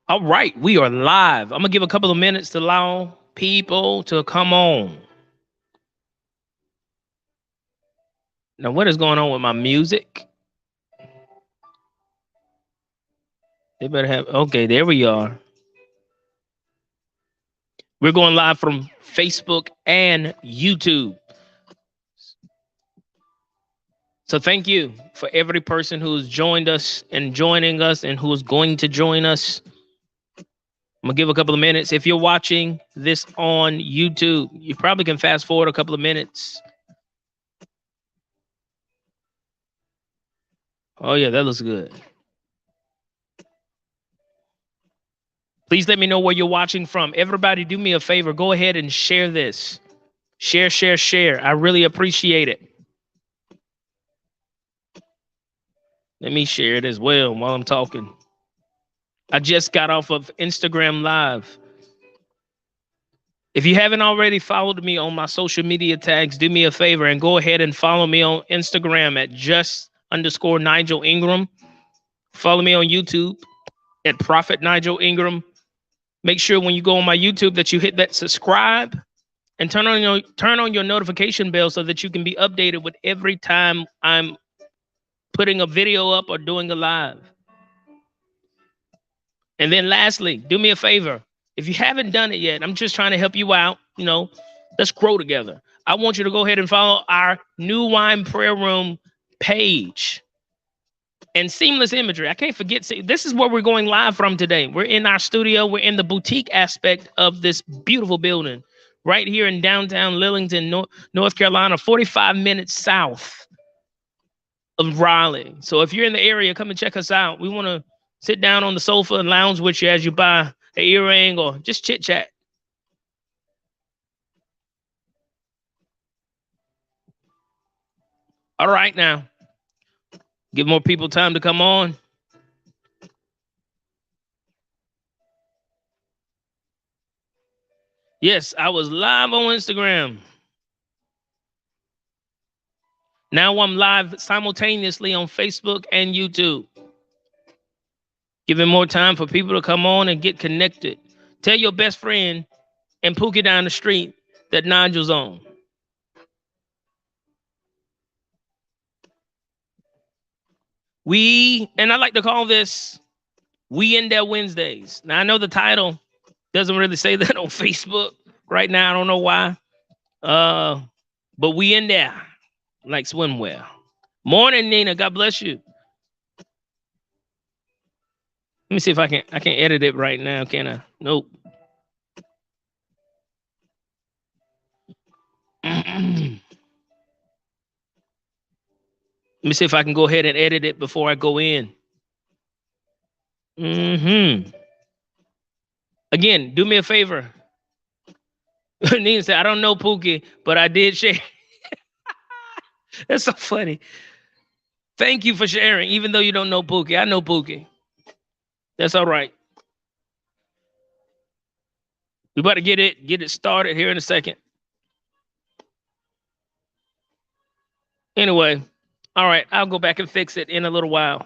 All right, we are live. I'm gonna give a couple of minutes to allow people to come on. Now, what is going on with my music? They better have. Okay, there we are. We're going live from Facebook and YouTube. So thank you for every person who's joined us and joining us and who's going to join us. I'm gonna give a couple of minutes. If you're watching this on YouTube, you probably can fast forward a couple of minutes. Oh yeah, that looks good. Please let me know where you're watching from. Everybody, do me a favor. Go ahead and share this. Share, share, share. I really appreciate it. Let me share it as well while I'm talking. I just got off of Instagram Live. If you haven't already followed me on my social media tags, do me a favor and go ahead and follow me on Instagram at just_Nigel Ingram. Follow me on YouTube at Prophet Nigel Ingram. Make sure when you go on my YouTube that you hit that subscribe and turn on your notification bell so that you can be updated with every time I'm putting a video up or doing a live. And then lastly, do me a favor. If you haven't done it yet, I'm just trying to help you out. Let's grow together. I want you to go ahead and follow our New Wine Prayer Room page and Seamless Imagery. I can't forget. This is where we're going live from today. We're in our studio. We're in the boutique aspect of this beautiful building right here in downtown Lillington, North Carolina, 45 minutes south of Raleigh. So if you're in the area, come and check us out. We want to sit down on the sofa and lounge with you as you buy an earring or just chit chat. All right, now give more people time to come on. Yes, I was live on Instagram. Now I'm live simultaneously on Facebook and YouTube. Giving more time for people to come on and get connected. Tell your best friend and Pookie down the street that Nigel's on. And I like to call this We In There Wednesdays. Now I know the title doesn't really say that on Facebook right now. I don't know why. But we in there like swimwear. Morning, Nina. God bless you. Let me see if I can edit it right now. Can I? Nope. Let me see if I can go ahead and edit it before I go in. Again, do me a favor. Nina said, I don't know Pookie, but I did share. That's so funny. Thank you for sharing, even though you don't know Pookie. I know Pookie. That's all right. We better get it started here in a second. Anyway, all right, I'll go back and fix it in a little while.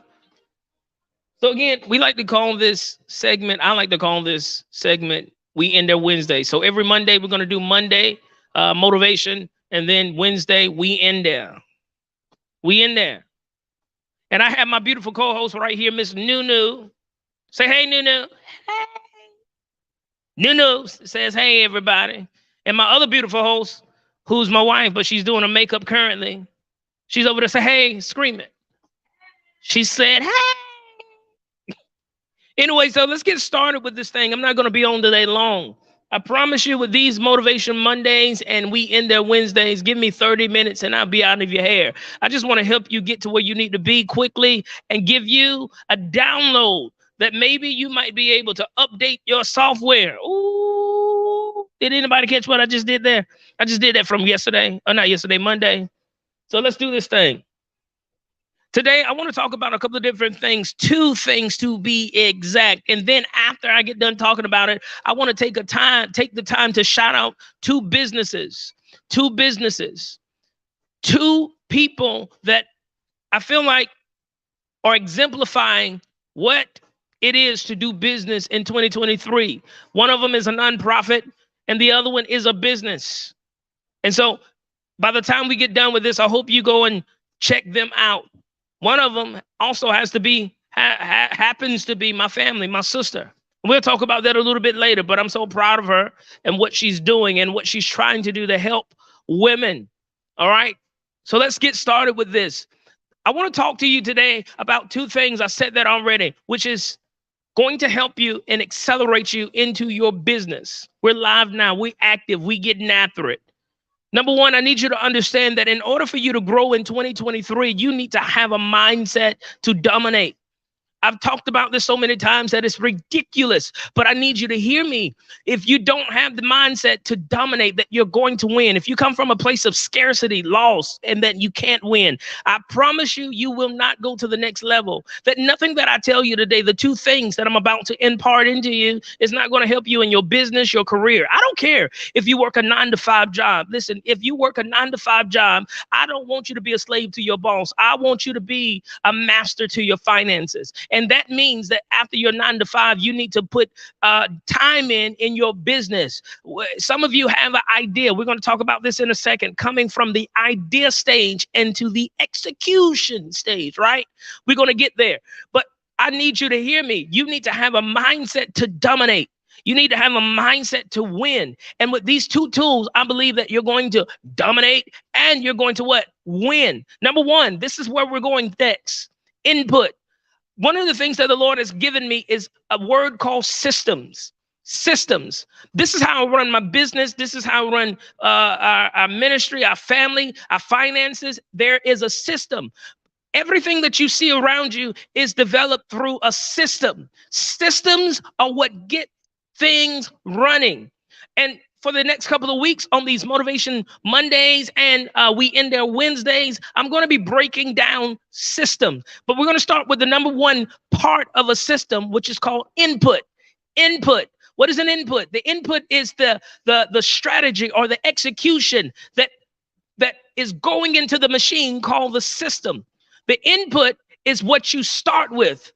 So again, we like to call this segment, I like to call this segment We In There Wednesday. So every Monday, we're going to do Monday motivation, and then Wednesday, We In There. We In There. And I have my beautiful co-host right here, Miss Nunu. Say, hey, Nunu. Hey. Nunu says, hey, everybody. And my other beautiful host, who's my wife, but she's doing her makeup currently. She's over there saying, hey, scream it. She said, hey. Anyway, so let's get started with this thing. I'm not going to be on today long. I promise you with these Motivation Mondays and We In There Wednesdays, give me 30 minutes and I'll be out of your hair. I just want to help you get to where you need to be quickly and give you a download that maybe you might be able to update your software. Ooh, did anybody catch what I just did there? I just did that from yesterday, or not yesterday, Monday. So let's do this thing. Today, I want to talk about a couple of different things, 2 things to be exact. And then after I get done talking about it, I want to take the time to shout out 2 businesses, 2 people that I feel like are exemplifying what it is to do business in 2023. One of them is a nonprofit and the other one is a business. And so by the time we get done with this, I hope you go and check them out. One of them also has to be, happens to be my family, my sister. We'll talk about that a little bit later, but I'm so proud of her and what she's doing and what she's trying to do to help women. All right. So let's get started with this. I want to talk to you today about two things. I said that already, which is going to help you and accelerate you into your business. We're live now. We're active. We're getting after it. Number one, I need you to understand that in order for you to grow in 2023, you need to have a mindset to dominate. I've talked about this so many times that it's ridiculous, but I need you to hear me. If you don't have the mindset to dominate, that you're going to win. If you come from a place of scarcity, loss, and that you can't win, I promise you, you will not go to the next level. That nothing that I tell you today, the two things that I'm about to impart into you, is not going to help you in your business, your career. I don't care if you work a 9-to-5 job. Listen, if you work a 9-to-5 job, I don't want you to be a slave to your boss. I want you to be a master to your finances. And that means that after your 9-to-5, you need to put time in your business. Some of you have an idea. We're going to talk about this in a second, coming from the idea stage into the execution stage, right? We're going to get there. But I need you to hear me. You need to have a mindset to dominate. You need to have a mindset to win. And with these two tools, I believe that you're going to dominate and you're going to what? Win. Number one, this is where we're going next. Input. One of the things that the Lord has given me is a word called systems. Systems. This is how I run my business. This is how I run our ministry, our family, our finances. There is a system. Everything that you see around you is developed through a system. Systems are what get things running. And for the next couple of weeks on these Motivation Mondays and we end there Wednesdays, I'm going to be breaking down systems. But we're going to start with the number one part of a system, which is called input. Input. What is an input? The input is the strategy or the execution that is going into the machine called the system. The input is what you start with.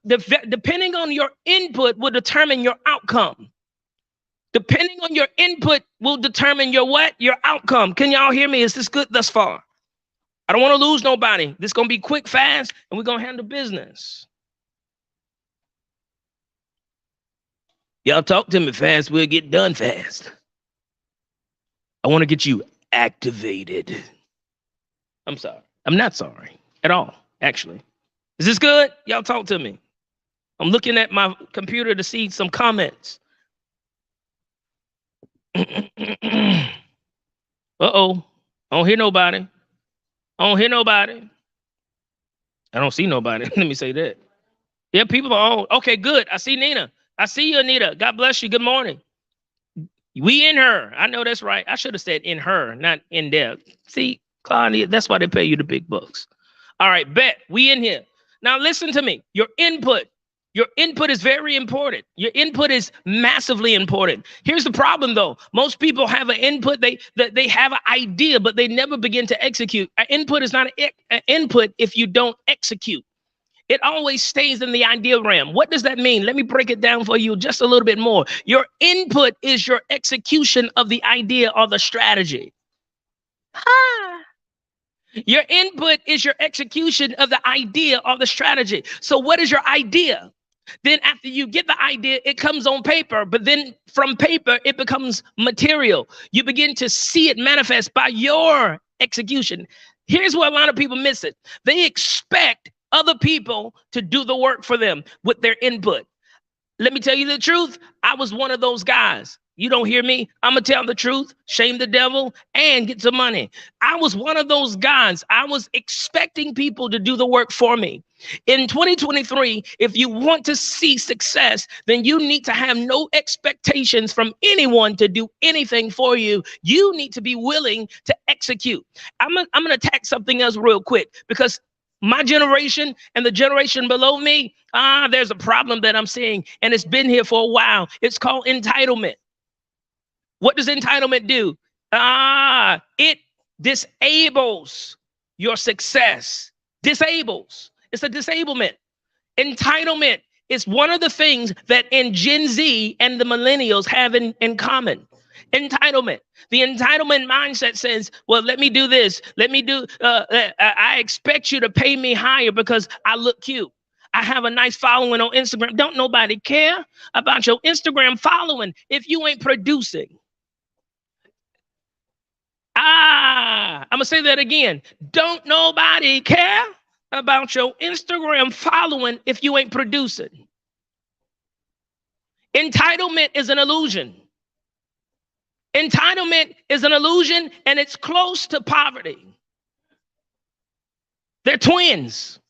Depending on your input will determine your outcome. Depending on your input will determine your what? Your outcome. Can y'all hear me? Is this good thus far? I don't want to lose nobody. This is going to be quick, fast, and we're going to handle business. Y'all talk to me fast. We'll get done fast. I want to get you activated. I'm sorry. I'm not sorry at all, actually. Is this good? Y'all talk to me. I'm looking at my computer to see some comments. Uh-oh. I don't hear nobody. I don't hear nobody. I don't see nobody. Let me say that. Yeah, people are on. Okay, good. I see Nina. I see you, Anita. God bless you. Good morning. We in her. I know that's right. I should have said in her, not in there. See, Claudia, that's why they pay you the big bucks. All right, bet. We in here. Now listen to me. Your input. Your input is very important. Your input is massively important. Here's the problem, though. Most people have an input. They have an idea, but they never begin to execute. An input is not an input if you don't execute. It always stays in the idea realm. What does that mean? Let me break it down for you just a little bit more. Your input is your execution of the idea or the strategy. Your input is your execution of the idea or the strategy. So what is your idea? Then after you get the idea, it comes on paper, but then from paper, it becomes material. You begin to see it manifest by your execution. Here's where a lot of people miss it. They expect other people to do the work for them with their input. Let me tell you the truth. I was one of those guys. You don't hear me? I'm going to tell the truth, shame the devil, and get some money. I was one of those guys. I was expecting people to do the work for me. In 2023, if you want to see success, then you need to have no expectations from anyone to do anything for you. You need to be willing to execute. I'm going to attack something else real quick because my generation and the generation below me, there's a problem that I'm seeing, and it's been here for a while. It's called entitlement. What does entitlement do? It disables your success. Disables. It's a disablement. Entitlement is one of the things that in Gen Z and the millennials have in common. Entitlement. The entitlement mindset says, well, let me do this. Let me do, I expect you to pay me higher because I look cute. I have a nice following on Instagram. Don't nobody care about your Instagram following if you ain't producing. I'm going to say that again. Don't nobody care about your Instagram following if you ain't producing. Entitlement is an illusion. Entitlement is an illusion, and it's close to poverty. They're twins.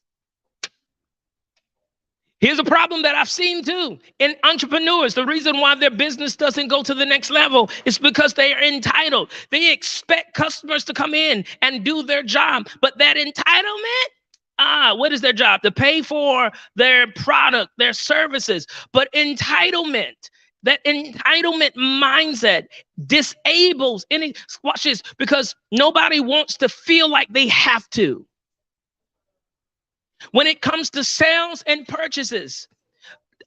Here's a problem that I've seen too in entrepreneurs. The reason why their business doesn't go to the next level is because they are entitled. They expect customers to come in and do their job, but that entitlement, what is their job? To pay for their product, their services. But entitlement, that entitlement mindset disables any, watch this, because nobody wants to feel like they have to. When it comes to sales and purchases,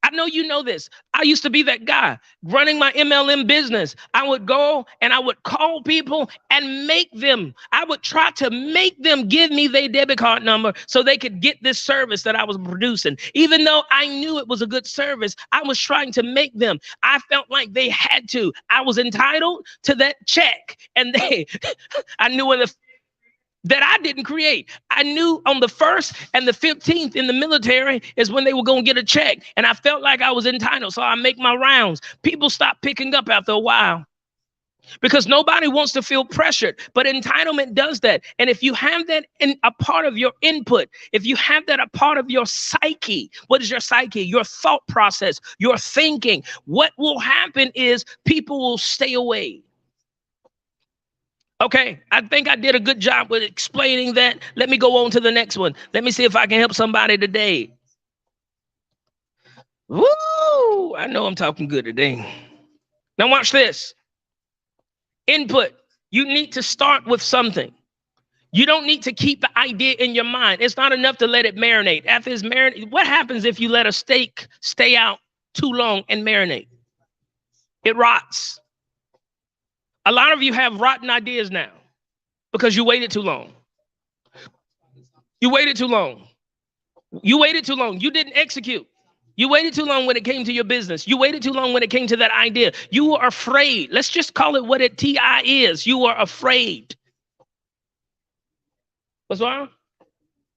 I know you know this. I used to be that guy running my MLM business. I would go and I would call people and make them, I would try to make them give me their debit card number so they could get this service that I was producing. Even though I knew it was a good service, I was trying to make them. I felt like they had to. I was entitled to that check. And I knew that I didn't create. I knew on the 1st and the 15th in the military is when they were going to get a check. And I felt like I was entitled. So I make my rounds. People stop picking up after a while because nobody wants to feel pressured. But entitlement does that. And if you have that in a part of your input, if you have that a part of your psyche, what is your psyche? Your thought process, your thinking. What will happen is people will stay away. Okay, I think I did a good job with explaining that. Let me go on to the next one. Let me see if I can help somebody today. Woo! I know I'm talking good today. Now watch this. Input. You need to start with something. You don't need to keep the idea in your mind. It's not enough to let it marinate. After it's marinated, what happens if you let a steak stay out too long and marinate? It rots. A lot of you have rotten ideas now because you waited too long. You waited too long. You waited too long. You didn't execute. You waited too long when it came to your business. You waited too long when it came to that idea. You were afraid. Let's just call it what it TI is. You were afraid. What's wrong?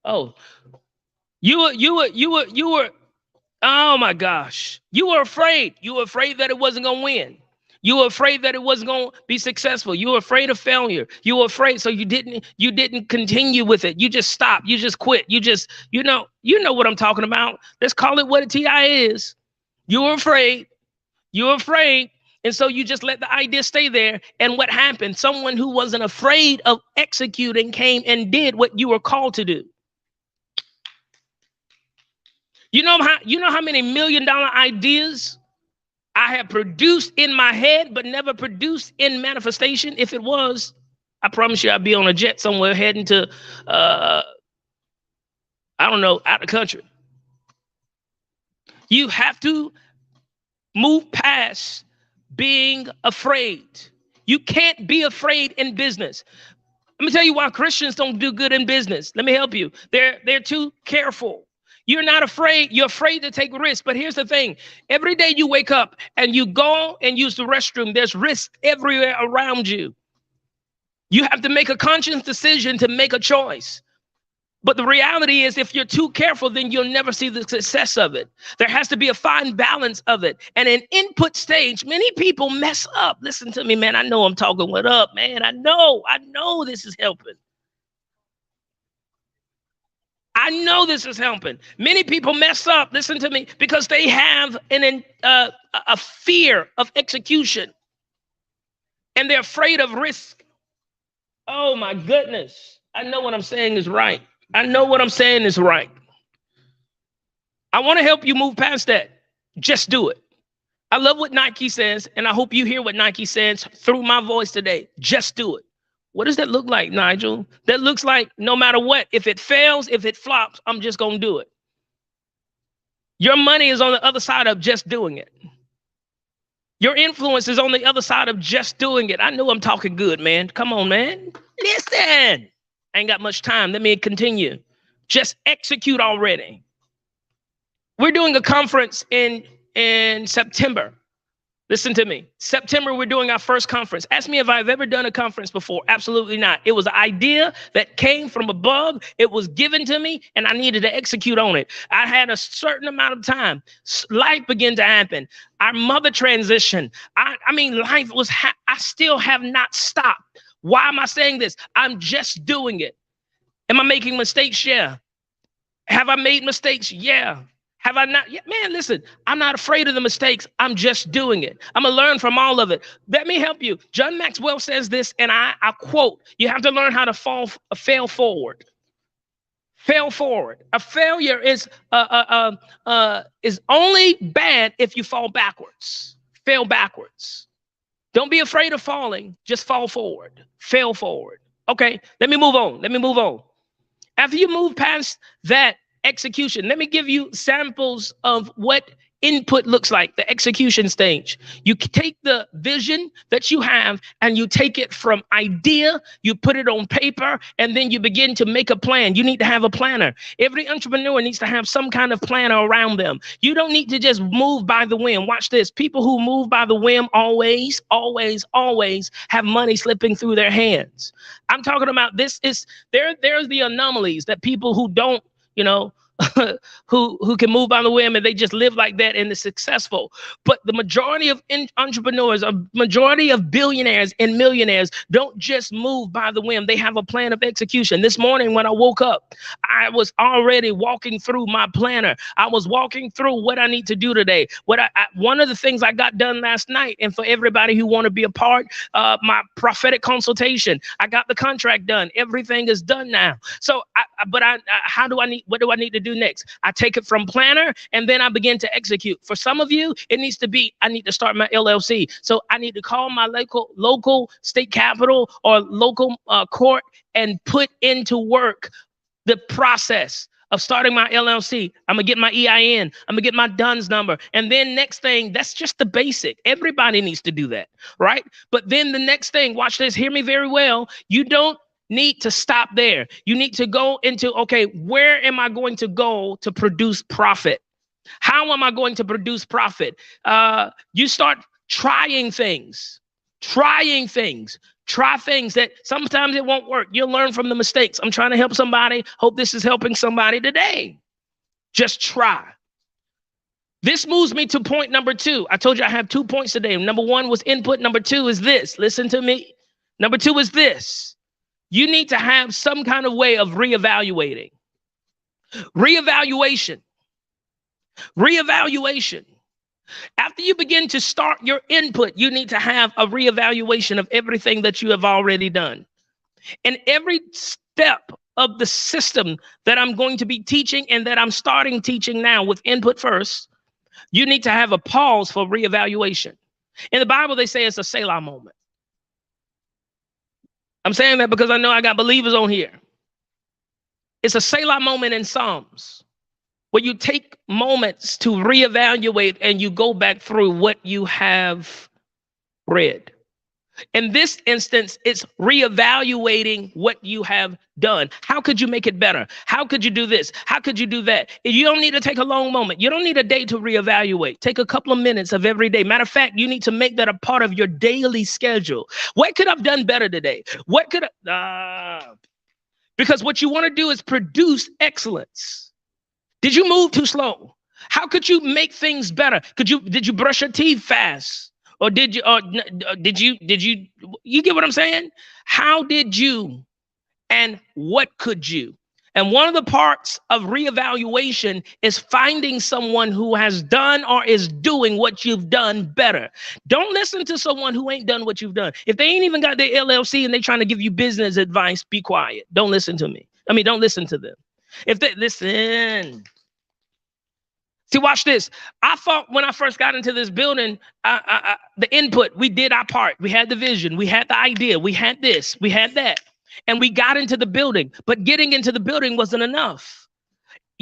Oh, you were, oh my gosh. You were afraid. You were afraid that it wasn't going to win. You were afraid that it wasn't going to be successful. You were afraid of failure. You were afraid. So you didn't continue with it. You just stopped. You just quit. You know what I'm talking about. Let's call it what a TI is. You were afraid. You were afraid. And so you just let the idea stay there. And what happened? Someone who wasn't afraid of executing came and did what you were called to do. You know how many $1 million ideas I have produced in my head, but never produced in manifestation? If it was, I promise you I'd be on a jet somewhere heading to, I don't know, out of the country. You have to move past being afraid. You can't be afraid in business. Let me tell you why Christians don't do good in business. Let me help you. They're too careful. You're not afraid. You're afraid to take risks. But here's the thing. Every day you wake up and you go and use the restroom, there's risk everywhere around you. You have to make a conscious decision to make a choice. But the reality is, if you're too careful, then you'll never see the success of it. There has to be a fine balance of it. And in input stage, many people mess up. Listen to me, man. I know I'm talking what up, man. I know this is helping. I know this is helping. Many people mess up, listen to me, because they have a fear of execution. And they're afraid of risk. Oh my goodness. I know what I'm saying is right. I know what I'm saying is right. I want to help you move past that. Just do it. I love what Nike says, and I hope you hear what Nike says through my voice today. Just do it. What does that look like, Nigel? That looks like no matter what, if it fails, if it flops, I'm just going to do it. Your money is on the other side of just doing it. Your influence is on the other side of just doing it. I know I'm talking good, man. Come on, man. Listen. I ain't got much time. Let me continue. Just execute already. We're doing a conference in September. Listen to me. September, we're doing our first conference. Ask me if I've ever done a conference before. Absolutely not. It was an idea that came from above. It was given to me, and I needed to execute on it. I had a certain amount of time. Life began to happen. Our mother transitioned. I mean, life was, I still have not stopped. Why am I saying this? I'm just doing it. Am I making mistakes? Yeah. Have I made mistakes? Yeah. Have I not? Yeah, man, listen, I'm not afraid of the mistakes. I'm just doing it. I'm going to learn from all of it. Let me help you. John Maxwell says this, and I quote, you have to learn how to fail forward. Fail forward. A failure is only bad if you fall backwards. Fail backwards. Don't be afraid of falling. Just fall forward. Fail forward. Okay, let me move on. After you move past that, execution. Let me give you samples of what input looks like, the execution stage. You take the vision that you have and you take it from idea, you put it on paper, and then you begin to make a plan. You need to have a planner. Every entrepreneur needs to have some kind of planner around them. You don't need to just move by the whim. Watch this. People who move by the whim always have money slipping through their hands. I'm talking about there's the anomalies that people who don't, who can move by the whim and they just live like that and they're successful. But the majority of entrepreneurs, a majority of billionaires and millionaires don't just move by the whim. They have a plan of execution. This morning when I woke up, I was already walking through my planner. I was walking through what I need to do today. One of the things I got done last night, and for everybody who want to be a part, my prophetic consultation, I got the contract done. Everything is done now. So, what do I need to do next? I take it from planner and then I begin to execute. For some of you, it needs to be, I need to start my LLC. So I need to call my local state capitol or local court and put into work the process of starting my LLC. I'm gonna get my EIN. I'm gonna get my DUNS number. And then next thing, that's just the basic. Everybody needs to do that, right? But then the next thing, watch this, hear me very well. You don't need to stop there. You need to go into, okay, where am I going to go to produce profit? How am I going to produce profit? You start trying things. Try things that sometimes it won't work. You'll learn from the mistakes. I'm trying to help somebody. Hope this is helping somebody today. Just try. This moves me to point number 2. I told you I have 2 points today. Number 1 was input. Number 2 is this. Listen to me. Number 2 is this. You need to have some kind of way of reevaluating. Reevaluation. After you begin to start your input, you need to have a reevaluation of everything that you have already done. And every step of the system that I'm going to be teaching and that I'm starting teaching now with input first, you need to have a pause for reevaluation. In the Bible, they say it's a Selah moment. I'm saying that because I know I got believers on here. It's a Selah moment in Psalms where you take moments to reevaluate and you go back through what you have read. In this instance, it's reevaluating what you have done. How could you make it better? How could you do this? How could you do that? You don't need to take a long moment. You don't need a day to reevaluate. Take a couple of minutes of every day. Matter of fact, you need to make that a part of your daily schedule. What could I have done better today? What could because what you want to do is produce excellence. Did you move too slow? How could you make things better? Did you brush your teeth fast? Or did you get what I'm saying? How did you and what could you? And one of the parts of reevaluation is finding someone who has done or is doing what you've done better. Don't listen to someone who ain't done what you've done. If they ain't even got their LLC and they trying to give you business advice, be quiet. Don't listen to me. Don't listen to them. If they listen. See, watch this. I thought when I first got into this building, the input, we did our part. We had the vision. We had the idea. We had this. We had that. And we got into the building. But getting into the building wasn't enough.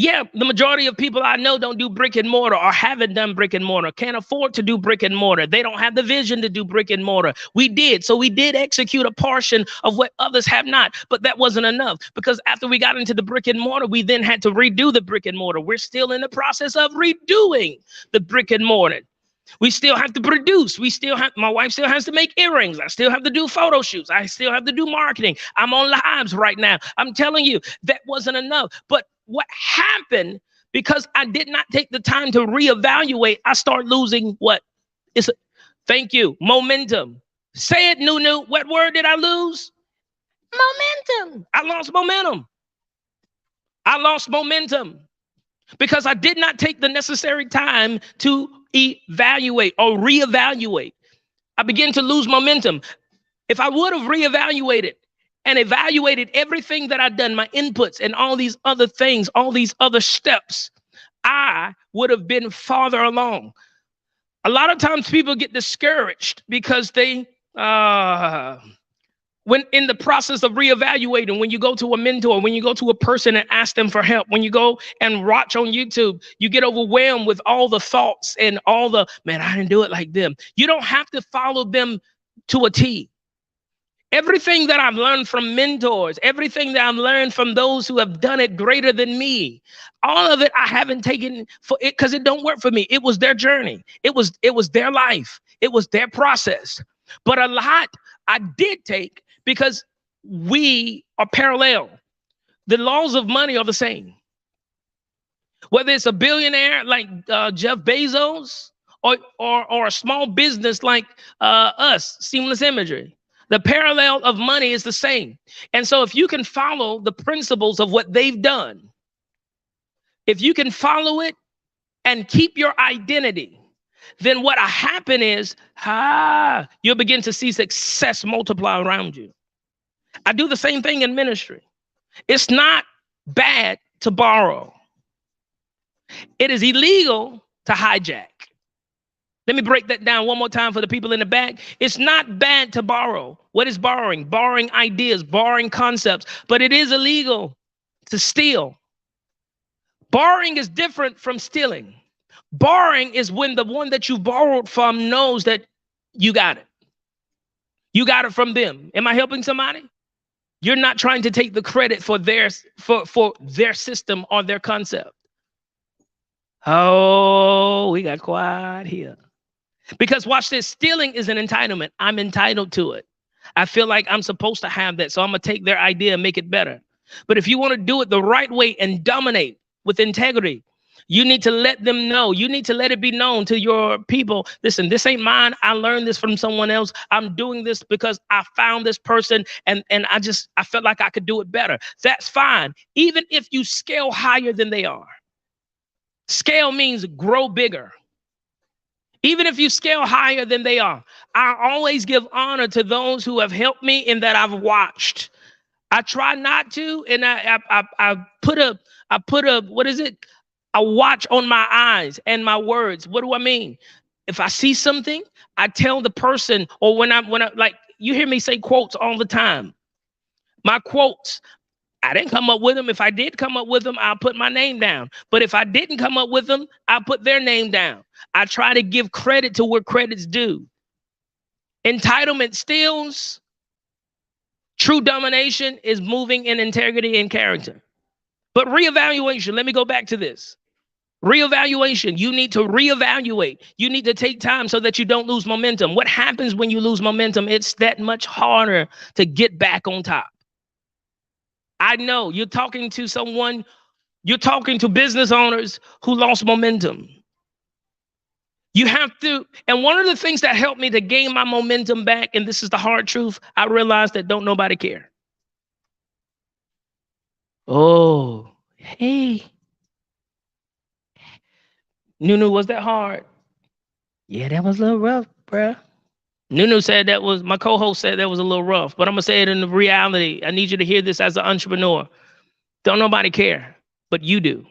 Yeah, the majority of people I know don't do brick and mortar or haven't done brick and mortar, can't afford to do brick and mortar. They don't have the vision to do brick and mortar. We did. So we did execute a portion of what others have not, but that wasn't enough because after we got into the brick and mortar, we then had to redo the brick and mortar. We're still in the process of redoing the brick and mortar. We still have to produce. My wife still has to make earrings. I still have to do photo shoots. I still have to do marketing. I'm on lives right now. I'm telling you, that wasn't enough. But what happened, because I did not take the time to reevaluate, I start losing what? Thank you, momentum. Say it, Nunu. What word did I lose? Momentum. I lost momentum. I lost momentum because I did not take the necessary time to evaluate or reevaluate. I began to lose momentum. If I would have reevaluated and evaluated everything that I'd done, my inputs and all these other things, all these other steps, I would have been farther along. A lot of times people get discouraged because they when in the process of reevaluating, when you go to a mentor, when you go to a person and ask them for help, when you go and watch on YouTube, you get overwhelmed with all the thoughts and all the, man, I didn't do it like them. You don't have to follow them to a T. Everything that I've learned from mentors, everything that I've learned from those who have done it greater than me, all of it I haven't taken for it because it don't work for me. It was their journey. It was their life. It was their process. But a lot I did take because we are parallel. The laws of money are the same. Whether it's a billionaire like Jeff Bezos or a small business like us, Seamless Imagery, the parallel of money is the same. And so if you can follow the principles of what they've done, if you can follow it and keep your identity, then what happen is, you'll begin to see success multiply around you. I do the same thing in ministry. It's not bad to borrow. It is illegal to hijack. Let me break that down one more time for the people in the back. It's not bad to borrow. What is borrowing? Borrowing ideas, borrowing concepts, but it is illegal to steal. Borrowing is different from stealing. Borrowing is when the one that you borrowed from knows that you got it. You got it from them. Am I helping somebody? You're not trying to take the credit for their system or their concept. Oh, we got quiet here. Because watch this, stealing is an entitlement. I'm entitled to it. I feel like I'm supposed to have that, so I'm going to take their idea and make it better. But if you want to do it the right way and dominate with integrity, you need to let them know. You need to let it be known to your people. Listen, this ain't mine. I learned this from someone else. I'm doing this because I found this person and I felt like I could do it better. That's fine. Even if you scale higher than they are. Scale means grow bigger. Even if you scale higher than they are, I always give honor to those who have helped me and that I've watched. I try not to, and I put a what is it? A watch on my eyes and my words. What do I mean? If I see something, I tell the person, or when I like, you hear me say quotes all the time. My quotes, I didn't come up with them. If I did come up with them, I'll put my name down. But if I didn't come up with them, I'll put their name down. I try to give credit to where credit's due. Entitlement steals. True domination is moving in integrity and character. But reevaluation, let me go back to this. Reevaluation, you need to reevaluate. You need to take time so that you don't lose momentum. What happens when you lose momentum? It's that much harder to get back on top. I know you're talking to someone, you're talking to business owners who lost momentum. You have to, and one of the things that helped me to gain my momentum back, and this is the hard truth, I realized that don't nobody care. Oh, hey. Nunu, was that hard? Yeah, that was a little rough, bruh. Nunu said that was, my co-host said that was a little rough, but I'm gonna say it in the reality. I need you to hear this as an entrepreneur. Don't nobody care, but you do.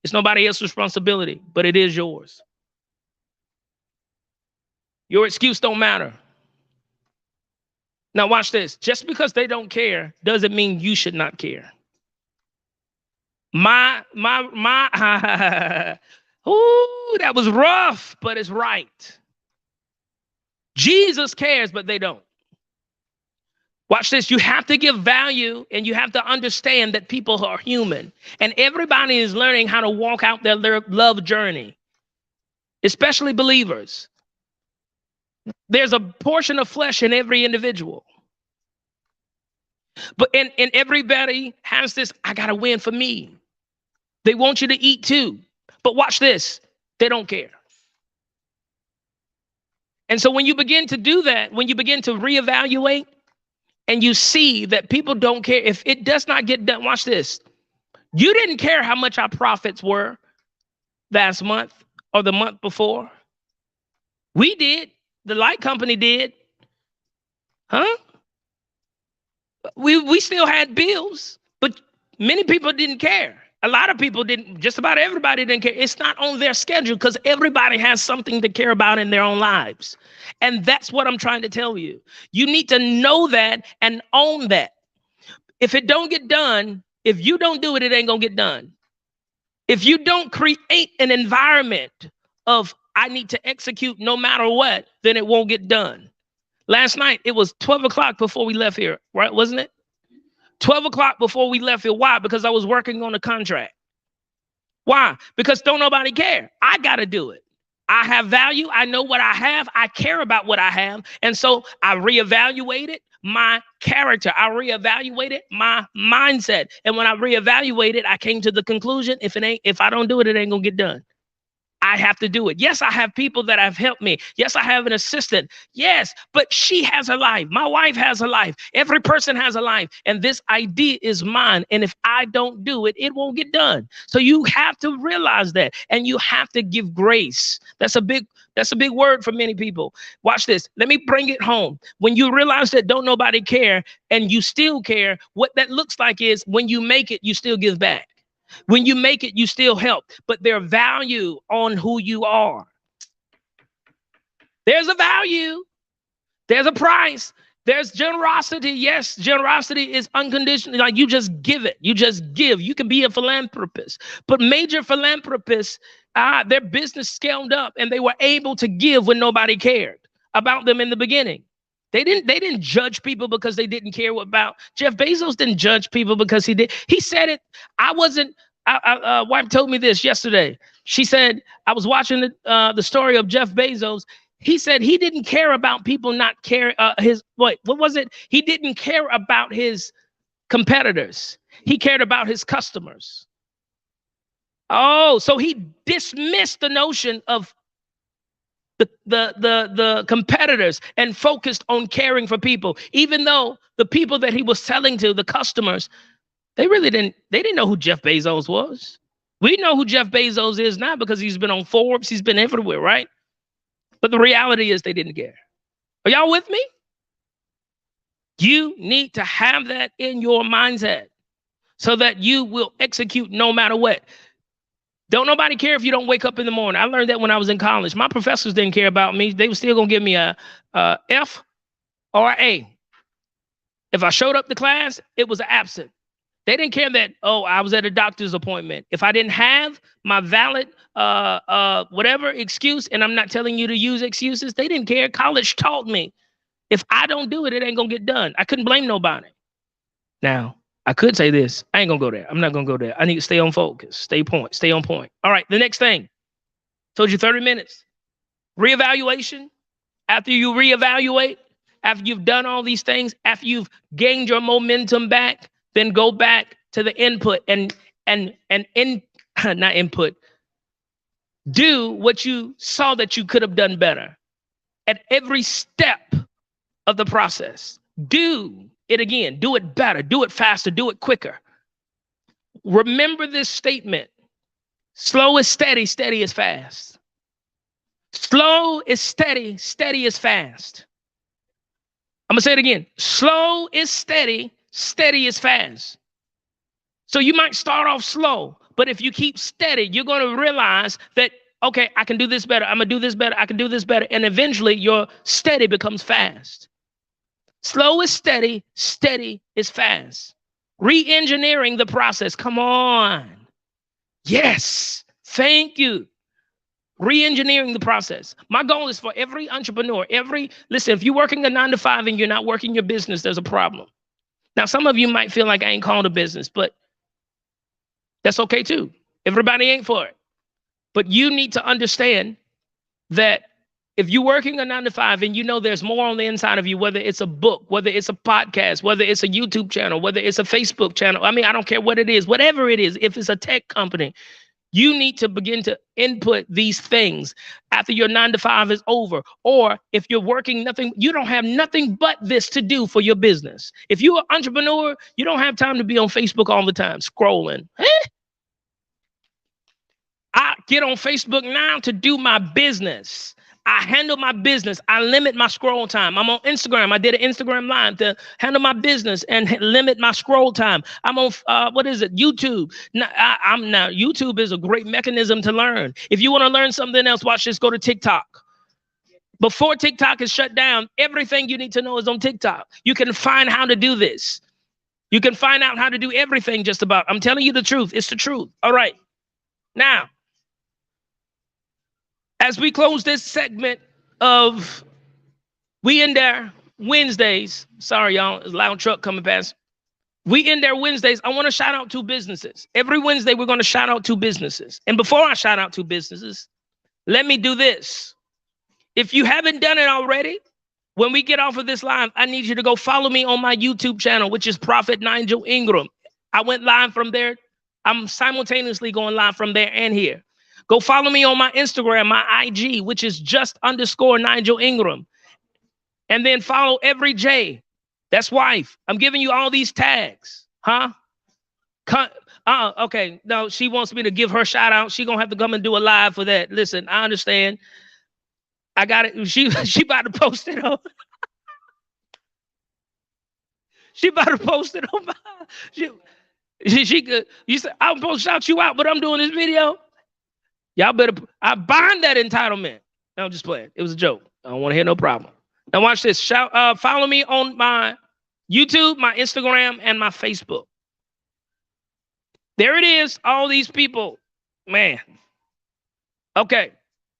It's nobody else's responsibility, but it is yours. Your excuse don't matter. Now watch this. Just because they don't care doesn't mean you should not care. Ooh, that was rough, but it's right. Jesus cares, but they don't. Watch this. You have to give value and you have to understand that people are human. And everybody is learning how to walk out their love journey, especially believers. There's a portion of flesh in every individual. But and everybody has this, I got to win for me. They want you to eat too. But watch this. They don't care. And so when you begin to do that, when you begin to reevaluate, and you see that people don't care, if it does not get done, watch this. You didn't care how much our profits were last month or the month before. We did. The light company did. Huh? We still had bills, but many people didn't care. A lot of people didn't, just about everybody didn't care. It's not on their schedule because everybody has something to care about in their own lives. And that's what I'm trying to tell you. You need to know that and own that. If it don't get done, if you don't do it, it ain't gonna get done. If you don't create an environment of I need to execute no matter what, then it won't get done. Last night, it was 12 o'clock before we left here, right? Wasn't it? 12 o'clock before we left here. Why? Because I was working on a contract. Why? Because don't nobody care. I got to do it. I have value. I know what I have. I care about what I have. And so I reevaluated my character. I reevaluated my mindset. And when I reevaluated, I came to the conclusion, if I don't do it, it ain't going to get done. I have to do it. Yes, I have people that have helped me. Yes, I have an assistant. Yes, but she has a life. My wife has a life. Every person has a life. And this idea is mine. And if I don't do it, it won't get done. So you have to realize that. And you have to give grace. That's a big word for many people. Watch this. Let me bring it home. When you realize that don't nobody care and you still care, what that looks like is when you make it, you still give back. When you make it, you still help, but there's value on who you are. There's a value. There's a price. There's generosity. Yes, generosity is unconditional. Like you just give it. You just give. You can be a philanthropist, but major philanthropists, their business scaled up and they were able to give when nobody cared about them in the beginning. They didn't judge people because they didn't care about. Jeff Bezos didn't judge people because he did. He said it. Wife told me this yesterday. She said, I was watching the story of Jeff Bezos. He said he didn't care about people not care. What was it? He didn't care about his competitors. He cared about his customers. Oh, so he dismissed the notion of the competitors and focused on caring for people, even though the people that he was selling to, the customers, they didn't know who Jeff Bezos was. We know who Jeff Bezos is now because he's been on Forbes, he's been everywhere, right? But the reality is they didn't care. Are y'all with me? You need to have that in your mindset so that you will execute no matter what. Don't nobody care if you don't wake up in the morning. I learned that when I was in college. My professors didn't care about me. They were still going to give me a F or an A. If I showed up to class, it was an absent. They didn't care that, I was at a doctor's appointment. If I didn't have my valid whatever excuse, and I'm not telling you to use excuses, they didn't care. College taught me, if I don't do it, it ain't going to get done. I couldn't blame nobody. Now, I could say this. I ain't going to go there. I'm not going to go there. I need to stay on focus. Stay on point. All right, the next thing. Told you 30 minutes. Reevaluation. After you reevaluate, after you've done all these things, after you've gained your momentum back, then go back to the input and not input. Do what you saw that you could have done better at every step of the process. Do it again. Do it better. Do it faster. Do it quicker. Remember this statement. Slow is steady. Steady is fast. Slow is steady. Steady is fast. I'm going to say it again. Slow is steady. Steady is fast. So you might start off slow, but if you keep steady, you're going to realize that, okay, I can do this better. I'm going to do this better. I can do this better. And eventually your steady becomes fast. Slow is steady. Steady is fast. Re-engineering the process. Come on. Yes. Thank you. Re-engineering the process. My goal is for every entrepreneur, listen, if you're working a 9 to 5 and you're not working your business, there's a problem. Now, some of you might feel like I ain't called a business, but that's okay too. Everybody ain't for it. But you need to understand that if you're working a 9 to 5 and you know there's more on the inside of you, whether it's a book, whether it's a podcast, whether it's a YouTube channel, whether it's a Facebook channel, I mean, I don't care what it is, whatever it is, if it's a tech company, you need to begin to input these things after your 9 to 5 is over. Or if you're working nothing, you don't have nothing but this to do for your business. If you're an entrepreneur, you don't have time to be on Facebook all the time scrolling. I get on Facebook now to do my business. I handle my business. I limit my scroll time. I'm on Instagram. I did an Instagram live to handle my business and limit my scroll time. I'm on, YouTube. Now, YouTube is a great mechanism to learn. If you want to learn something else, watch this, go to TikTok. Before TikTok is shut down, everything you need to know is on TikTok. You can find how to do this. You can find out how to do everything just about. I'm telling you the truth. It's the truth. All right. Now, as we close this segment of We In There Wednesdays, sorry y'all, there's a loud truck coming past. We In There Wednesdays, I want to shout out 2 businesses. Every Wednesday, we're going to shout out 2 businesses. And before I shout out 2 businesses, let me do this. If you haven't done it already, when we get off of this live, I need you to go follow me on my YouTube channel, which is Prophet Nigel Ingram. I went live from there. I'm simultaneously going live from there and here. Go follow me on my Instagram, my IG, which is just_ Nigel Ingram. And then follow Every J. That's wife. I'm giving you all these tags. Huh? Okay. No, she wants me to give her shout out. She gonna have to come and do a live for that. Listen, I understand. I got it. She about to post it on. She about to post it on my. She could. You said I'm supposed to shout you out, but I'm doing this video. Y'all better, I bind that entitlement. No, I'm just playing. It was a joke. I don't want to hear no problem. Now watch this. Follow me on my YouTube, my Instagram, and my Facebook. There it is. All these people. Man. Okay.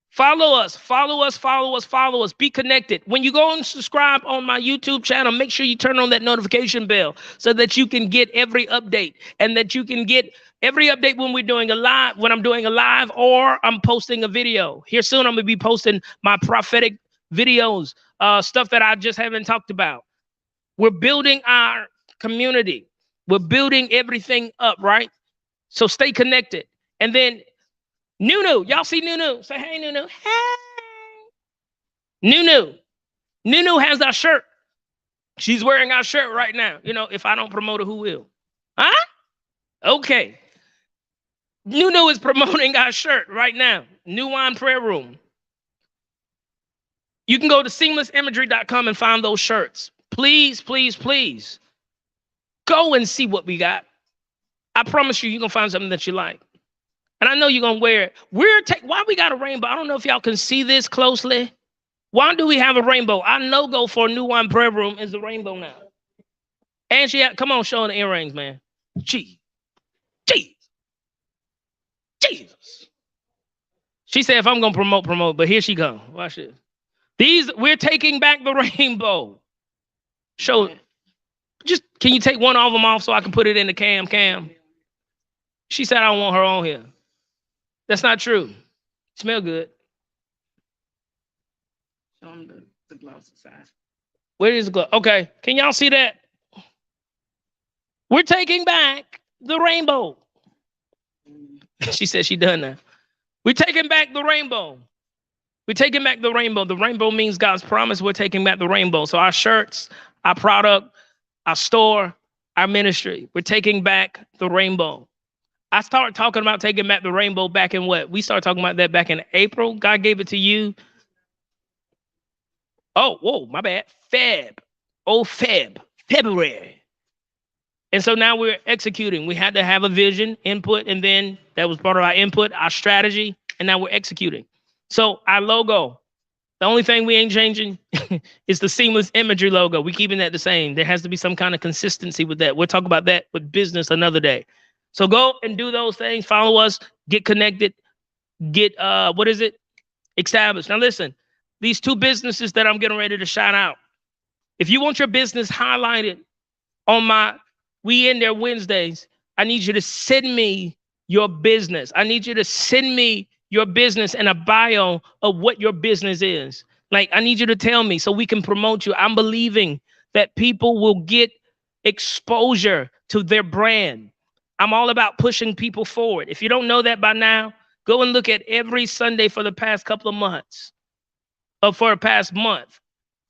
Follow us. Follow us. Follow us. Follow us. Be connected. When you go and subscribe on my YouTube channel, make sure you turn on that notification bell so that you can get every update and that you can get every update when we're doing a live, when I'm doing a live or I'm posting a video. Here soon, I'm going to be posting my prophetic videos, stuff that I just haven't talked about. We're building our community. We're building everything up, right? So stay connected. And then Nunu, y'all see Nunu? Say, hey, Nunu. Hey. Nunu has our shirt. She's wearing our shirt right now. You know, if I don't promote her, who will? Huh? Okay. Nunu is promoting our shirt right now. New Wine Prayer Room. You can go to seamlessimagery.com and find those shirts. Please, please, please. Go and see what we got. I promise you, you're going to find something that you like. And I know you're going to wear it. Why we got a rainbow? I don't know if y'all can see this closely. Why do we have a rainbow? Our logo for New Wine Prayer Room is the rainbow now. And come on, show the earrings, man. Jesus. She said, if I'm going to promote, but here she comes. Watch this. We're taking back the rainbow. Show. Just, can you take one of them off so I can put it in the cam? She said, I don't want her on here. That's not true. Smell good. Show them the glossy side. Where is the gloss? Okay. Can y'all see that? We're taking back the rainbow. She said she done that. We're taking back the rainbow. We're taking back the rainbow. The rainbow means God's promise. We're taking back the rainbow. So our shirts, our product, our store, our ministry, we're taking back the rainbow. I started talking about taking back the rainbow back in what? We started talking about that back in April. God gave it to you. Oh, whoa, my bad. February. And so now we're executing. We had to have a vision, input, and then that was part of our input, our strategy, and now we're executing. So our logo, the only thing we ain't changing is the Seamless Imagery logo. We're keeping that the same. There has to be some kind of consistency with that. We'll talk about that with business another day. So go and do those things. Follow us. Get connected. Get established. Now listen, these two businesses that I'm getting ready to shout out. If you want your business highlighted on my We In There Wednesdays, I need you to send me your business. I need you to send me your business and a bio of what your business is. Like, I need you to tell me so we can promote you. I'm believing that people will get exposure to their brand. I'm all about pushing people forward. If you don't know that by now, go and look at every Sunday for the past couple of months, or for the past month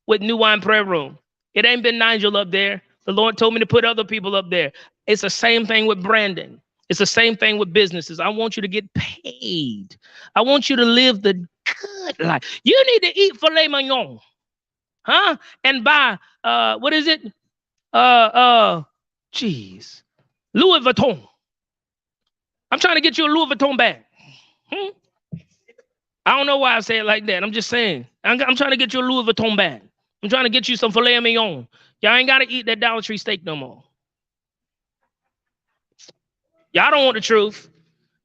with New Wine Prayer Room. It ain't been Nigel up there. The Lord told me to put other people up there. It's the same thing with branding. It's the same thing with businesses. I want you to get paid. I want you to live the good life. You need to eat filet mignon, huh? And buy what is it? Geez, Louis Vuitton. I'm trying to get you a Louis Vuitton bag. I don't know why I say it like that. I'm just saying. I'm trying to get you a Louis Vuitton bag. I'm trying to get you some filet mignon. Y'all ain't got to eat that Dollar Tree steak no more. Y'all don't want the truth.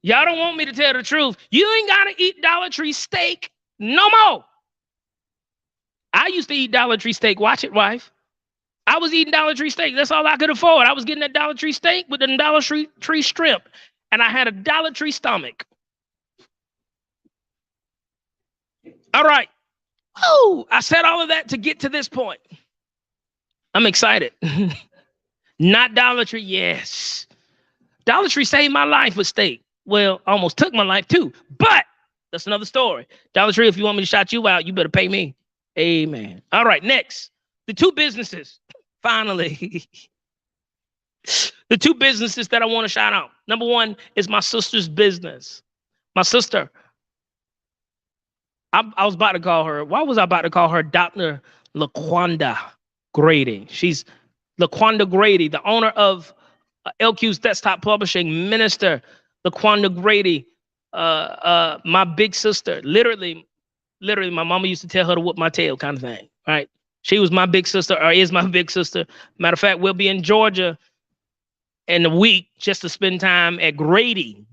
Y'all don't want me to tell the truth. You ain't got to eat Dollar Tree steak no more. I used to eat Dollar Tree steak. Watch it, wife. I was eating Dollar Tree steak. That's all I could afford. I was getting that Dollar Tree steak with the Dollar Tree shrimp. And I had a Dollar Tree stomach. All right. Oh, I said all of that to get to this point. I'm excited. Not Dollar Tree. Yes. Dollar Tree saved my life with steak. Well, almost took my life too. But that's another story. Dollar Tree, if you want me to shout you out, you better pay me. Amen. All right. Next, the two businesses. Finally. The two businesses that I want to shout out. Number one is my sister's business. My sister. I was about to call her. Why was I about to call her Dr. LaQuanda Grady? She's LaQuanda Grady, the owner of LQ's Desktop Publishing, Minister LaQuanda Grady, my big sister. Literally, my mama used to tell her to whoop my tail kind of thing, right? She was my big sister, or is my big sister. Matter of fact, we'll be in Georgia in a week just to spend time at Grady.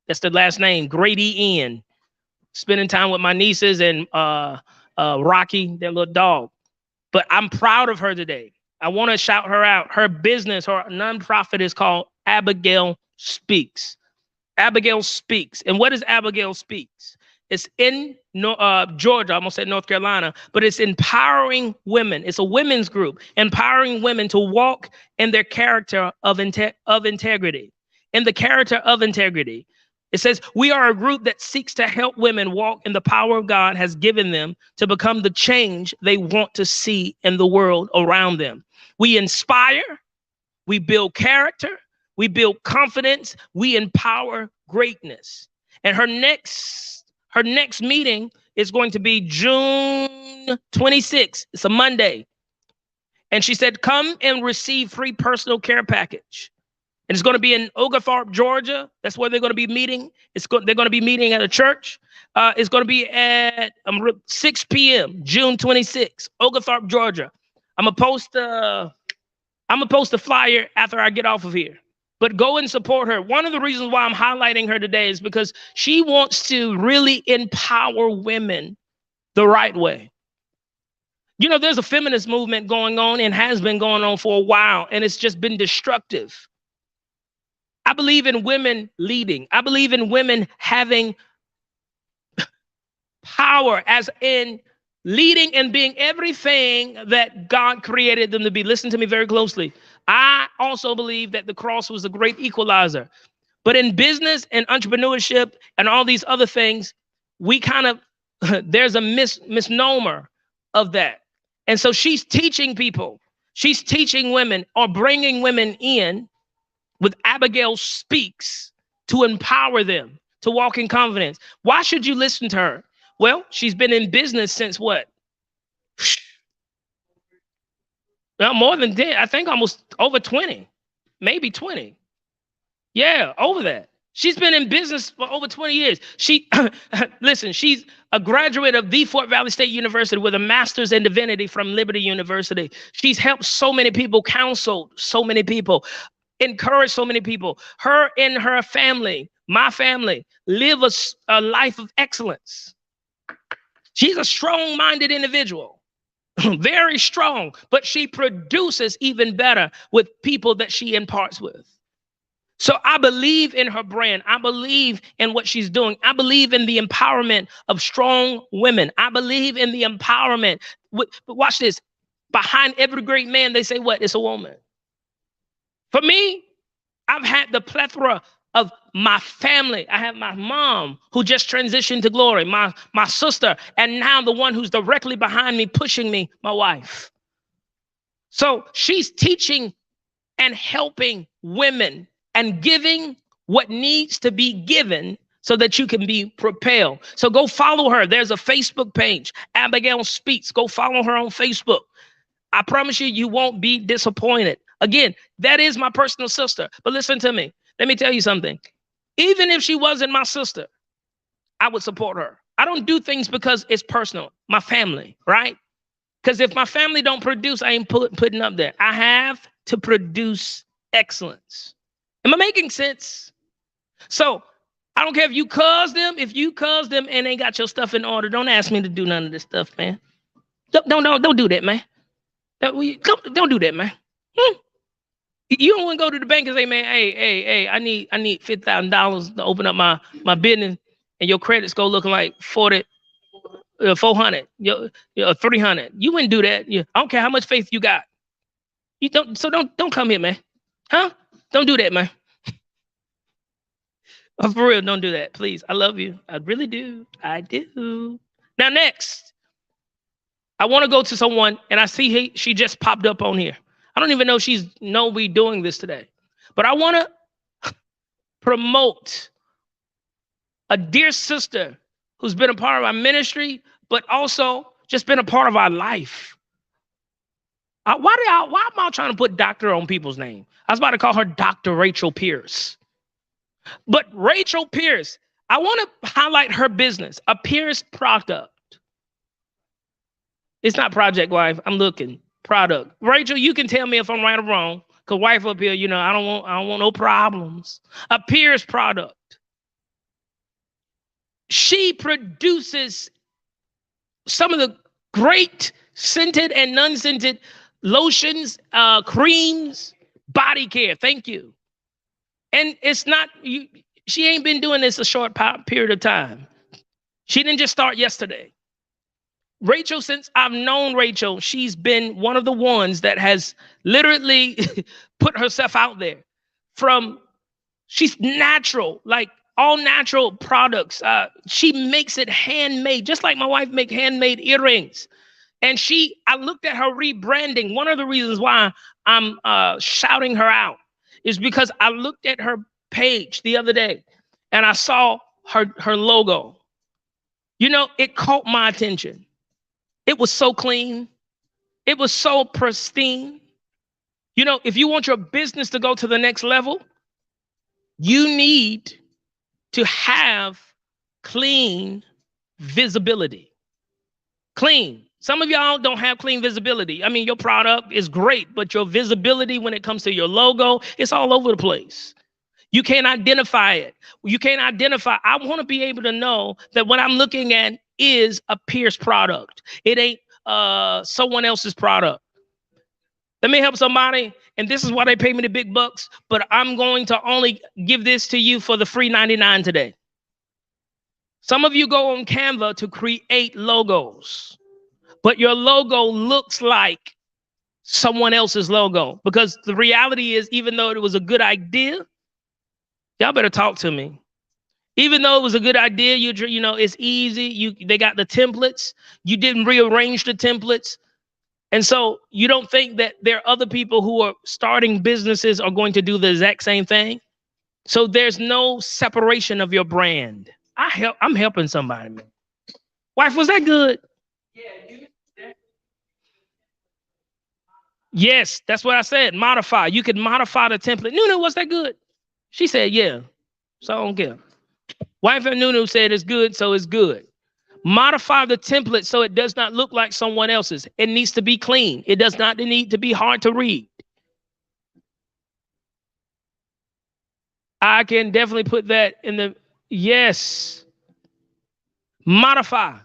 That's the last name, Grady Inn. Spending time with my nieces and Rocky, their little dog. But I'm proud of her today. I want to shout her out. Her business, her nonprofit is called Abigail Speaks. Abigail Speaks. And what is Abigail Speaks? It's in Georgia, I almost said North Carolina, but it's empowering women. It's a women's group, empowering women to walk in their character of integrity. In the character of integrity. It says, we are a group that seeks to help women walk in the power God has given them to become the change they want to see in the world around them. We inspire, we build character, we build confidence, we empower greatness. And her next meeting is going to be June 26th. It's a Monday. And she said, come and receive free personal care package. And it's going to be in Oglethorpe, Georgia. That's where they're going to be meeting. They're going to be meeting at a church. It's going to be at 6 p.m. June 26th, Oglethorpe, Georgia. I'm gonna post a flyer after I get off of here. But go and support her. One of the reasons why I'm highlighting her today is because she wants to really empower women the right way. You know, there's a feminist movement going on and has been going on for a while, and it's just been destructive. I believe in women leading. I believe in women having power, as in leading and being everything that God created them to be. Listen to me very closely. I also believe that the cross was a great equalizer. But in business and entrepreneurship and all these other things, we kind of, there's a misnomer of that. And so she's teaching people. She's teaching women or bringing women in with Abigail Speaks to empower them to walk in confidence. Why should you listen to her? Well, she's been in business since what? Well, more than 10. I think almost over 20, maybe 20. Yeah, over that. She's been in business for over 20 years. Listen, she's a graduate of the Fort Valley State University with a master's in divinity from Liberty University. She's helped so many people, counseled so many people. encouraged so many people. Her and her family, my family, live a life of excellence. She's a strong-minded individual, very strong, but she produces even better with people that she imparts with. So I believe in her brand. I believe in what she's doing. I believe in the empowerment of strong women. I believe in the empowerment. But watch this. Behind every great man, they say what? It's a woman. For me, I've had the plethora of my family. I have my mom who just transitioned to glory, my sister, and now the one who's directly behind me, pushing me, my wife. So she's teaching and helping women and giving what needs to be given so that you can be propelled. So go follow her. There's a Facebook page, Abigail Speaks. Go follow her on Facebook. I promise you, you won't be disappointed. Again, that is my personal sister. But listen to me. Let me tell you something. Even if she wasn't my sister, I would support her. I don't do things because it's personal. My family, right? Because if my family don't produce, I ain't putting up there. I have to produce excellence. Am I making sense? So I don't care if you cuz them. If you cuz them and ain't got your stuff in order, don't ask me to do none of this stuff, man. Don't do that, man. Don't do that, man. You don't want to go to the bank and say, man, hey, I need $50,000 to open up my business, and your credit score looking like 400, 300. You wouldn't do that. I don't care how much faith you got. You don't. So don't come here, man. Huh? Don't do that, man. Oh, for real, don't do that, please. I love you. I really do. I do. Now, next, I want to go to someone, and I see she just popped up on here. I don't even know we doing this today, but I want to promote a dear sister who's been a part of our ministry, but also just been a part of our life. Why am I trying to put doctor on people's name? I was about to call her Dr. Rachel Pierce. But Rachel Pierce, I want to highlight her business, a Pierce product. It's not Project Wife. I'm looking. Product. Rachel, you can tell me if I'm right or wrong, because wife up here, I don't want no problems. A Pierce product. She produces some of the great scented and non-scented lotions, creams, body care. Thank you. And it's not she ain't been doing this a short period of time. She didn't just start yesterday. Rachel, since I've known Rachel, she's been one of the ones that has literally put herself out there. She's natural, like all natural products. She makes it handmade, just like my wife make handmade earrings. And I looked at her rebranding. One of the reasons why I'm shouting her out is because I looked at her page the other day and I saw her logo. It caught my attention. It was so clean. It was so pristine. If you want your business to go to the next level, you need to have clean visibility. Clean. Some of y'all don't have clean visibility. I mean, your product is great, but your visibility when it comes to your logo, it's all over the place. You can't identify it. I want to be able to know that what I'm looking at is a Pierce product. It ain't someone else's product. Let me help somebody, and this is why they pay me the big bucks, but I'm going to only give this to you for the free 99 today. Some of you go on Canva to create logos, but your logo looks like someone else's logo, because the reality is, even though it was a good idea, y'all better talk to me. Even though it was a good idea, it's easy. They got the templates. You didn't rearrange the templates. And so you don't think that there are other people who are starting businesses are going to do the exact same thing. So there's no separation of your brand. I'm helping somebody, man. Wife, was that good? Yeah. Yes, that's what I said. Modify. You could modify the template. Nunu, was that good? She said, yeah. So I don't care. Wife and Nunu said it's good, so it's good. Modify the template so it does not look like someone else's. It needs to be clean. It does not need to be hard to read. I can definitely put that in the yes. Modify.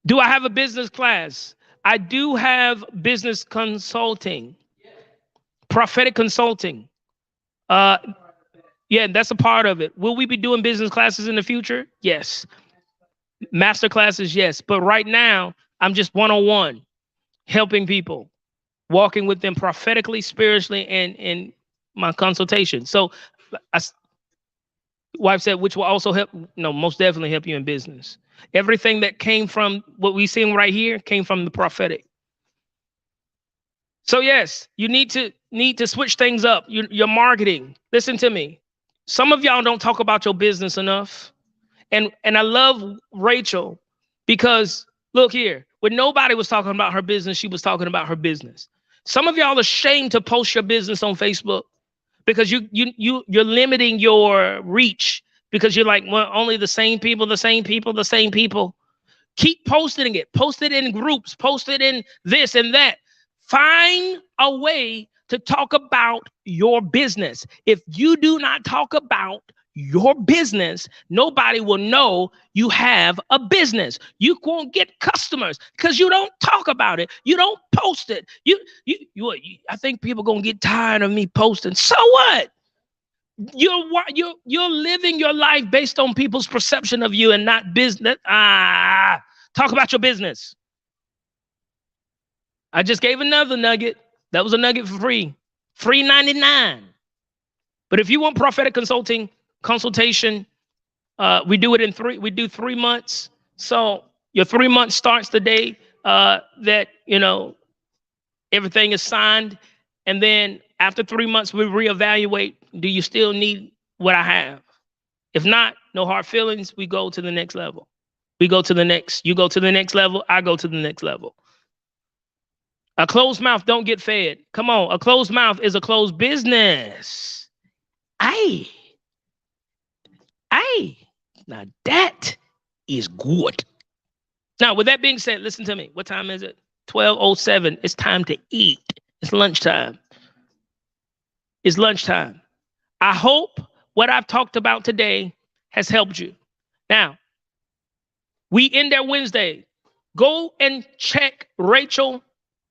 Do I have a business class? I do have business consulting, prophetic consulting. Uh, yeah, that's a part of it. Will we be doing business classes in the future? Yes. Master classes, yes. But right now, I'm just one on one, helping people, walking with them prophetically, spiritually, and in my consultation. So, I, wife said, which will also help. No, most definitely help you in business. Everything that came from what we seen right here came from the prophetic. So yes, you need to switch things up. Your marketing. Listen to me. Some of y'all don't talk about your business enough. And I love Rachel because look here, when nobody was talking about her business, she was talking about her business. Some of y'all are ashamed to post your business on Facebook because you're limiting your reach because you're like, well, only the same people, the same people, the same people. Keep posting it. Post it in groups. Post it in this and that. Find a way to talk about your business. If you do not talk about your business, nobody will know you have a business. You won't get customers because you don't talk about it. You don't post it. I think people gonna get tired of me posting. So what? You're living your life based on people's perception of you and not business. Talk about your business. I just gave another nugget. That was a nugget for free. Free 99. But if you want prophetic consultation, we do it in we do 3 months. So your 3 months starts the day that everything is signed. And then after 3 months, we reevaluate. Do you still need what I have? If not, no hard feelings. We go to the next level. We go to the next. You go to the next level. I go to the next level. A closed mouth don't get fed. Come on. A closed mouth is a closed business. Aye. Now that is good. Now, with that being said, listen to me. What time is it? 12:07. It's time to eat. It's lunchtime. It's lunchtime. I hope what I've talked about today has helped you. Now, we end there Wednesday. Go and check Rachel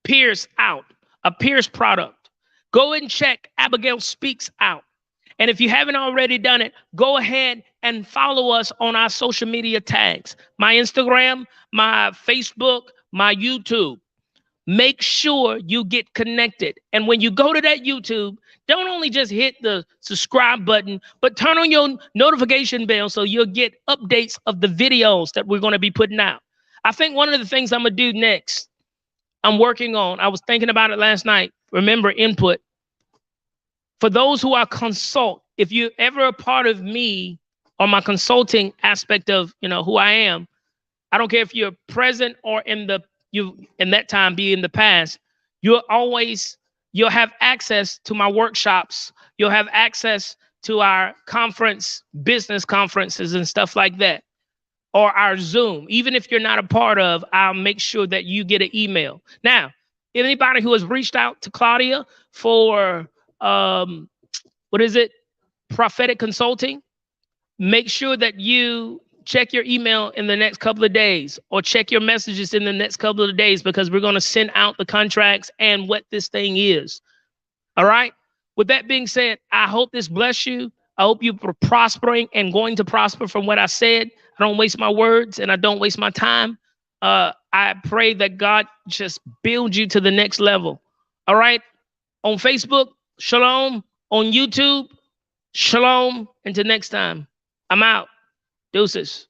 Pierce out, a Pierce product. Go and check Abigail Speaks out. And if you haven't already done it, go ahead and follow us on our social media tags. My Instagram, my Facebook, my YouTube. Make sure you get connected. And when you go to that YouTube, don't only just hit the subscribe button, but turn on your notification bell so you'll get updates of the videos that we're going to be putting out. I think one of the things I'm going to do next, I'm working on, I was thinking about it last night. Remember, input. For those who are consult, if you're ever a part of me or my consulting aspect of, who I am, I don't care if you're present or in that time be in the past, you'll have access to my workshops. You'll have access to our business conferences and stuff like that, or our Zoom. Even if you're not a part of, I'll make sure that you get an email. Now, anybody who has reached out to Claudia for, prophetic consulting, make sure that you check your email in the next couple of days or check your messages in the next couple of days because we're going to send out the contracts and what this thing is. All right. With that being said, I hope this bless you. I hope you're prospering and going to prosper from what I said. I don't waste my words and I don't waste my time. I pray that God just build you to the next level. All right. On Facebook, shalom. On YouTube, shalom. Until next time, I'm out. Deuces.